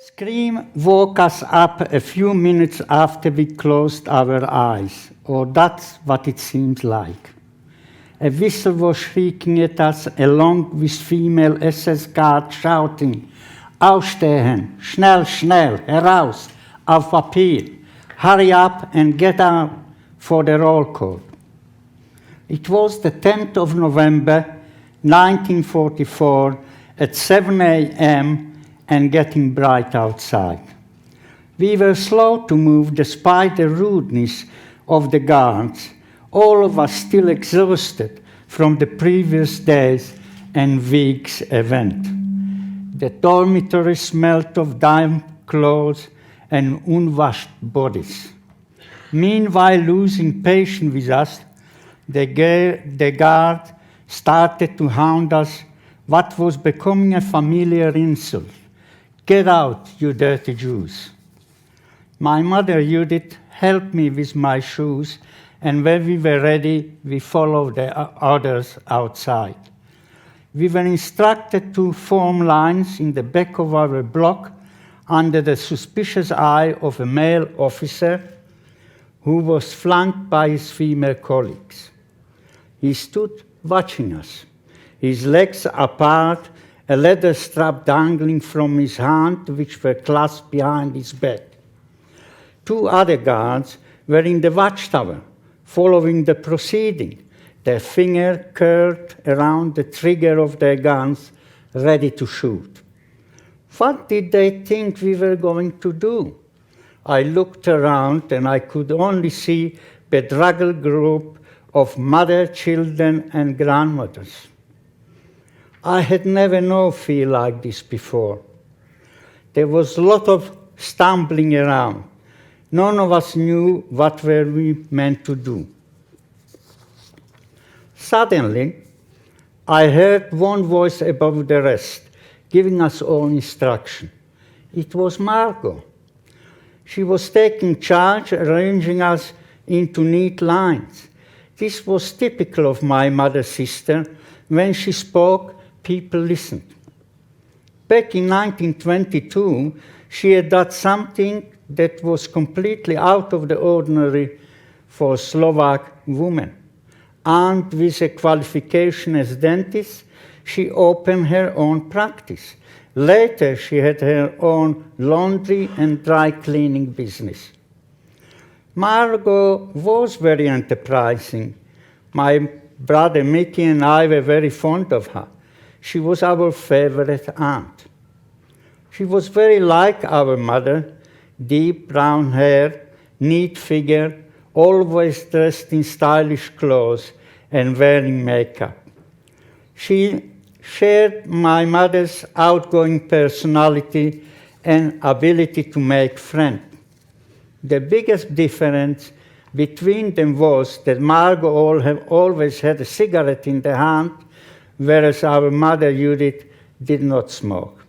Scream woke us up a few minutes after we closed our eyes, or that's what it seemed like. A whistle was shrieking at us, along with female SS guards shouting, "Aufstehen, schnell, schnell, heraus, auf Papier, hurry up and get out for the roll call." It was the 10th of November, 1944, at 7 a.m., and getting bright outside. We were slow to move despite the rudeness of the guards, all of us still exhausted from the previous days and week's event. The dormitory smelled of damp clothes and unwashed bodies. Meanwhile, losing patience with us, the guard started to hound us, what was becoming a familiar insult. "Get out, you dirty Jews." My mother, Judith, helped me with my shoes, and when we were ready, we followed the others outside. We were instructed to form lines in the back of our block under the suspicious eye of a male officer who was flanked by his female colleagues. He stood watching us, his legs apart, a leather strap dangling from his hand, which were clasped behind his back. Two other guards were in the watchtower, following the proceeding, their finger curled around the trigger of their guns, ready to shoot. What did they think we were going to do? I looked around and I could only see a bedraggled group of mothers, children, and grandmothers. I had never known fear like this before. There was a lot of stumbling around. None of us knew what were we meant to do. Suddenly, I heard one voice above the rest, giving us all instruction. It was Margot. She was taking charge, arranging us into neat lines. This was typical of my mother's sister. When she spoke, people listened. Back in 1922, she had done something that was completely out of the ordinary for a Slovak woman. Armed with a qualification as dentist, she opened her own practice. Later, she had her own laundry and dry cleaning business. Margot was very enterprising. My brother Mickey and I were very fond of her. She was our favorite aunt. She was very like our mother, deep brown hair, neat figure, always dressed in stylish clothes and wearing makeup. She shared my mother's outgoing personality and ability to make friends. The biggest difference between them was that Margot always had a cigarette in the hand, whereas our mother, Judith, did not smoke.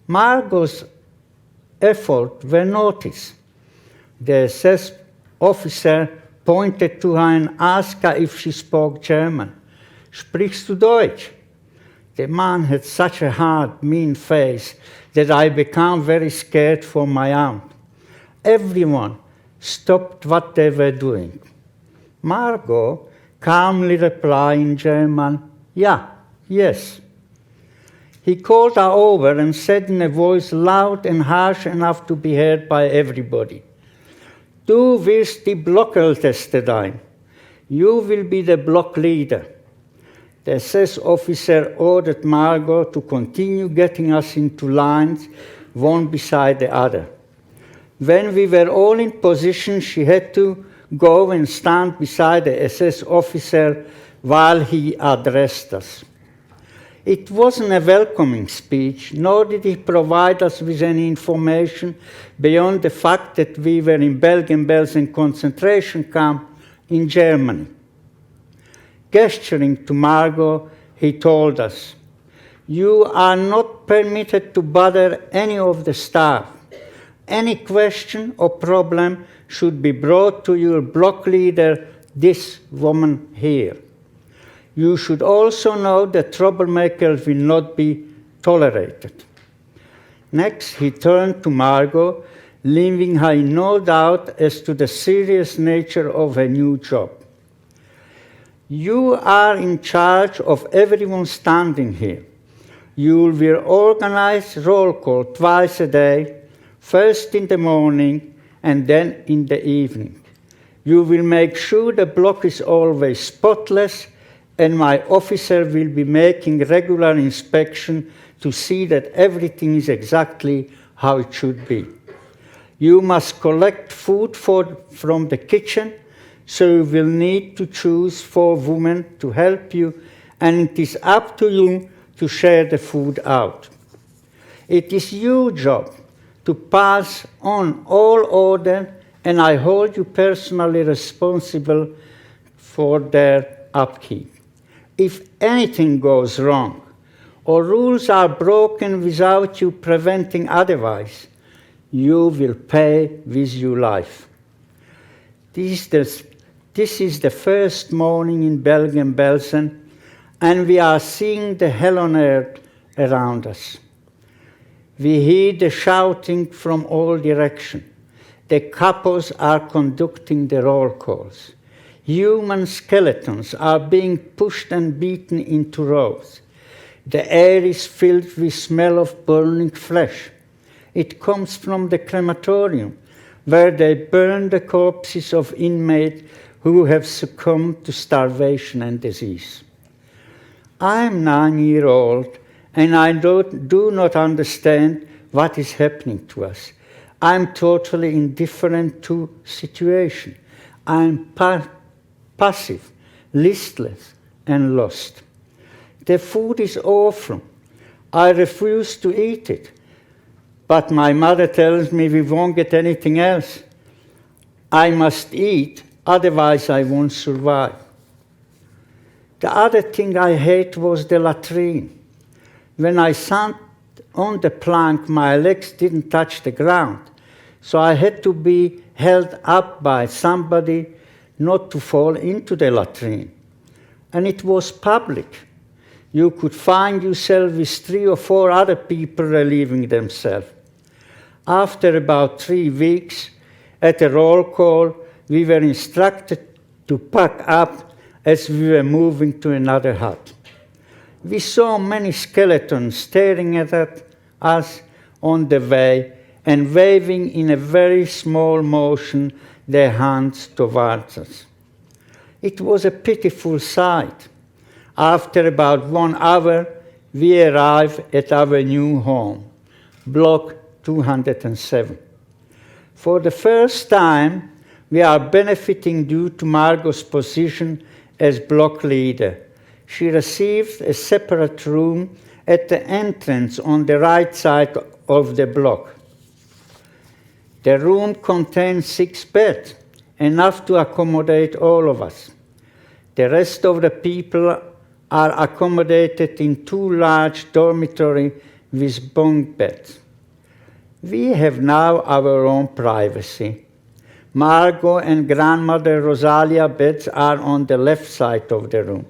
Margot's efforts were noticed. The SS officer pointed to her and asked her if she spoke German. "Sprichst du Deutsch?" The man had such a hard, mean face that I became very scared for my aunt. Everyone stopped what they were doing. Margot calmly replied in German, "Ja, yes." He called her over and said in a voice loud and harsh enough to be heard by everybody, "Du wirst die Blockälteste sein. You will be the block leader." The SS officer ordered Margot to continue getting us into lines, one beside the other. When we were all in position, she had to go and stand beside the SS officer while he addressed us. It wasn't a welcoming speech, nor did he provide us with any information beyond the fact that we were in Bergen Belsen concentration camp in Germany. Gesturing to Margot, he told us, "You are not permitted to bother any of the staff. Any question or problem should be brought to your block leader, this woman here. You should also know that troublemakers will not be tolerated." Next, he turned to Margot, leaving her in no doubt as to the serious nature of her new job. You are in charge of everyone standing here. You will organize roll call twice a day, first in the morning and then in the evening. You will make sure the block is always spotless, and my officer will be making regular inspection to see that everything is exactly how it should be. You must collect food from the kitchen, so you will need to choose 4 women to help you, and it is up to you to share the food out. It is your job to pass on all orders, and I hold you personally responsible for their upkeep. If anything goes wrong, or rules are broken without you preventing otherwise, you will pay with your life. This is the first morning in Bergen Belsen, and we are seeing the hell on earth around us. We hear the shouting from all directions. The couples are conducting the roll calls. Human skeletons are being pushed and beaten into rows. The air is filled with smell of burning flesh. It comes from the crematorium, where they burn the corpses of inmates who have succumbed to starvation and disease. I am 9-year-old, and I do not understand what is happening to us. I am totally indifferent to the situation. I am passive, listless, and lost. The food is awful. I refuse to eat it. But my mother tells me we won't get anything else. I must eat, otherwise I won't survive. The other thing I hate was the latrine. When I sat on the plank, my legs didn't touch the ground, so I had to be held up by somebody not to fall into the latrine. And it was public. You could find yourself with 3 or 4 other people relieving themselves. After about 3 weeks, at a roll call, we were instructed to pack up as we were moving to another hut. We saw many skeletons staring at us on the way and waving in a very small motion their hands towards us. It was a pitiful sight. After about 1 hour, we arrived at our new home, Block 207. For the first time, we are benefiting due to Margot's position as block leader. She received a separate room at the entrance on the right side of the block. The room contains 6 beds, enough to accommodate all of us. The rest of the people are accommodated in 2 large dormitories with bunk beds. We have now our own privacy. Margot and grandmother Rosalia beds are on the left side of the room.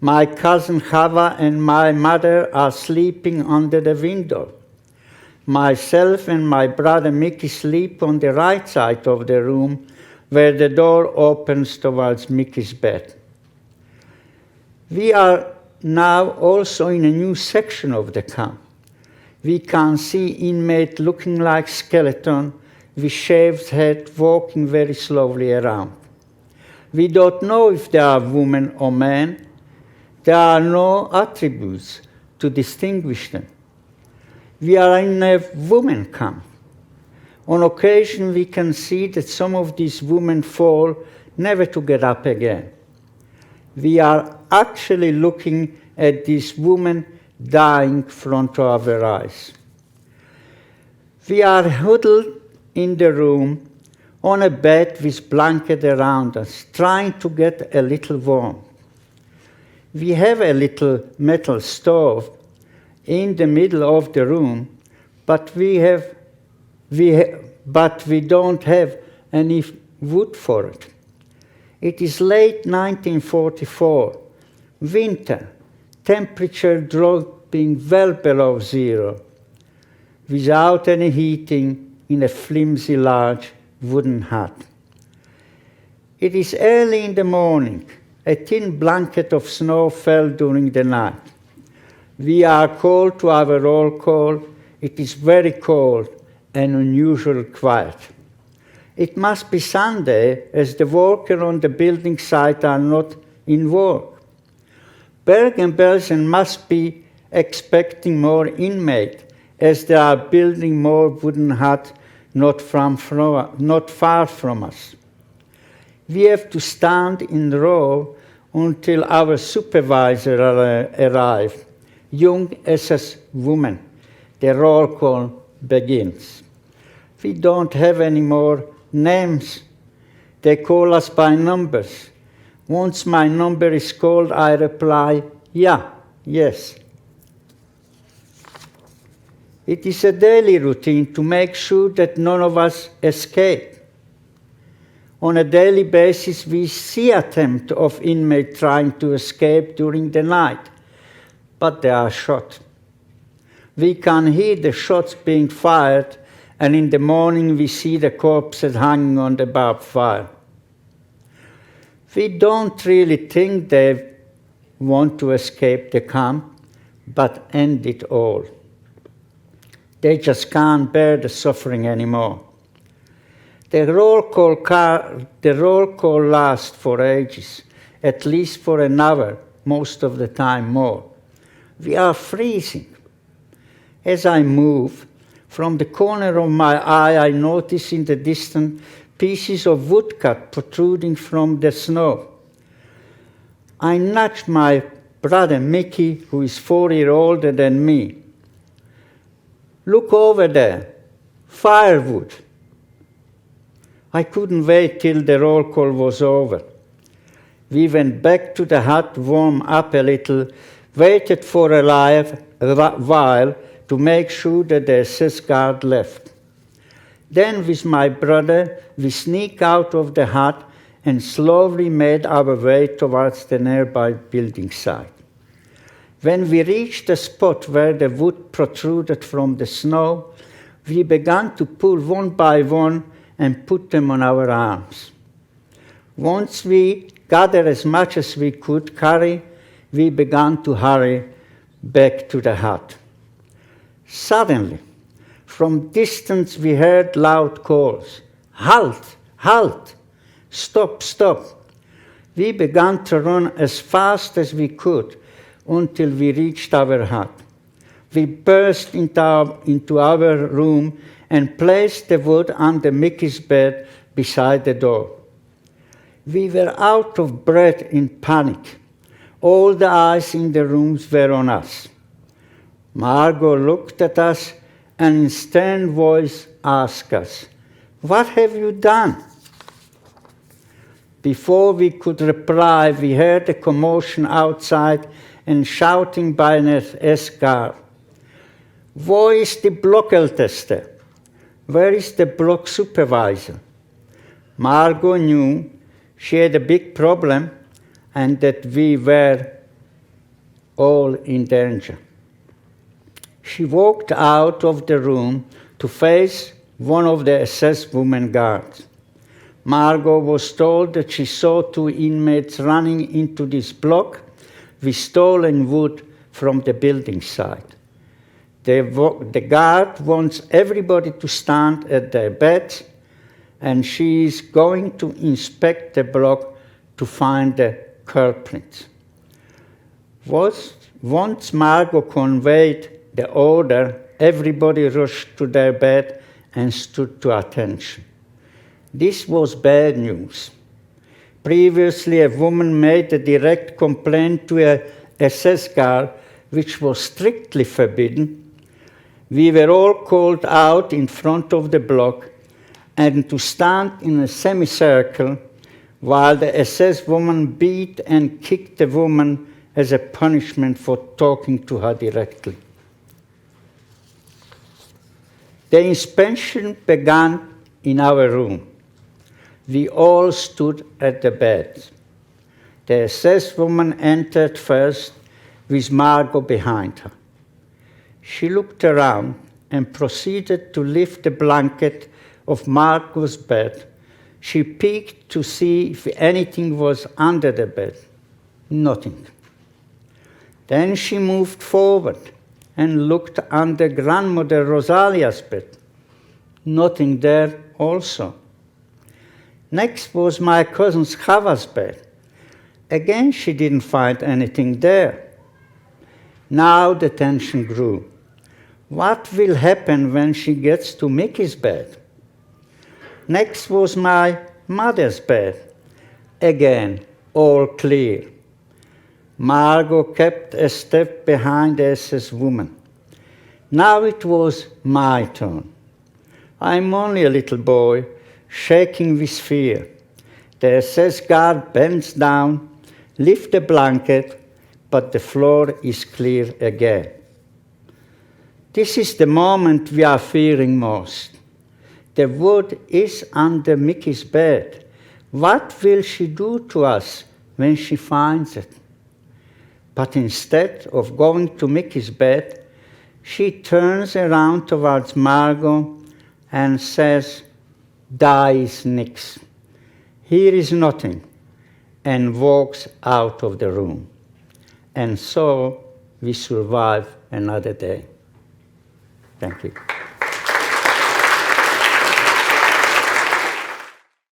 My cousin Chava and my mother are sleeping under the window. Myself and my brother Mickey sleep on the right side of the room, where the door opens towards Mickey's bed. We are now also in a new section of the camp. We can see inmates looking like skeletons with shaved head walking very slowly around. We don't know if they are women or men. There are no attributes to distinguish them. We are in a women camp. On occasion, we can see that some of these women fall, never to get up again. We are actually looking at these women dying in front of our eyes. We are huddled in the room on a bed with blanket around us, trying to get a little warm. We have a little metal stove in the middle of the room, but we don't have any wood for it. It is late 1944, winter, temperature dropping well below 0. without any heating, in a flimsy large wooden hut. It is early in the morning. A thin blanket of snow fell during the night. We are called to our roll call. It is very cold and unusually quiet. It must be Sunday, as the workers on the building site are not in work. Bergen Belsen must be expecting more inmates, as they are building more wooden huts not far from us. We have to stand in a row until our supervisor arrives, young SS woman. The roll call begins. We don't have any more names. They call us by numbers. Once my number is called, I reply, yeah, yes. It is a daily routine to make sure that none of us escape. On a daily basis, we see attempts of inmates trying to escape during the night, but they are shot. We can hear the shots being fired, and in the morning we see the corpses hanging on the barbed wire. We don't really think they want to escape the camp, but end it all. They just can't bear the suffering anymore. The roll call lasts for ages, at least for an hour, most of the time more. We are freezing. As I move, from the corner of my eye, I notice in the distance pieces of woodcut protruding from the snow. I nudge my brother Mickey, who is 4 years older than me. Look over there, firewood. I couldn't wait till the roll call was over. We went back to the hut, warmed up a little, waited for a while to make sure that the SS guard left. Then with my brother, we sneaked out of the hut and slowly made our way towards the nearby building site. When we reached the spot where the wood protruded from the snow, we began to pull one by one and put them on our arms. Once we gathered as much as we could carry, we began to hurry back to the hut. Suddenly, from distance we heard loud calls, "Halt! Halt! Stop! Stop!" We began to run as fast as we could until we reached our hut. We burst into our room and placed the wood under Mickey's bed beside the door. We were out of breath in panic. All the eyes in the rooms were on us. Margot looked at us and in stern voice asked us, "What have you done?" Before we could reply, we heard a commotion outside and shouting by an SS guard. "Wo ist die Blockälteste? Where is the block supervisor?" Margot knew she had a big problem and that we were all in danger. She walked out of the room to face one of the SS women guards. Margot was told that she saw 2 inmates running into this block with stolen wood from the building site. The guard wants everybody to stand at their beds, and she is going to inspect the block to find the culprits. Once Margot conveyed the order, everybody rushed to their bed and stood to attention. This was bad news. Previously, a woman made a direct complaint to a SS guard, which was strictly forbidden. We were all called out in front of the block and to stand in a semicircle while the SS woman beat and kicked the woman as a punishment for talking to her directly. The inspection began in our room. We all stood at the beds. The SS woman entered first with Margot behind her. She looked around and proceeded to lift the blanket of Margot's bed. She peeked to see if anything was under the bed. Nothing. Then she moved forward and looked under grandmother Rosalia's bed. Nothing there also. Next was my cousin Chava's bed. Again, she didn't find anything there. Now the tension grew. What will happen when she gets to Mickey's bed? Next was my mother's bed. Again, all clear. Margot kept a step behind the SS woman. Now it was my turn. I'm only a little boy, shaking with fear. The SS guard bends down, lifts the blanket, but the floor is clear again. This is the moment we are fearing most. The wood is under Mickey's bed. What will she do to us when she finds it? But instead of going to Mickey's bed, she turns around towards Margot and says, "Da is nix. Here is nothing," and walks out of the room. And so we survive another day. Thank you.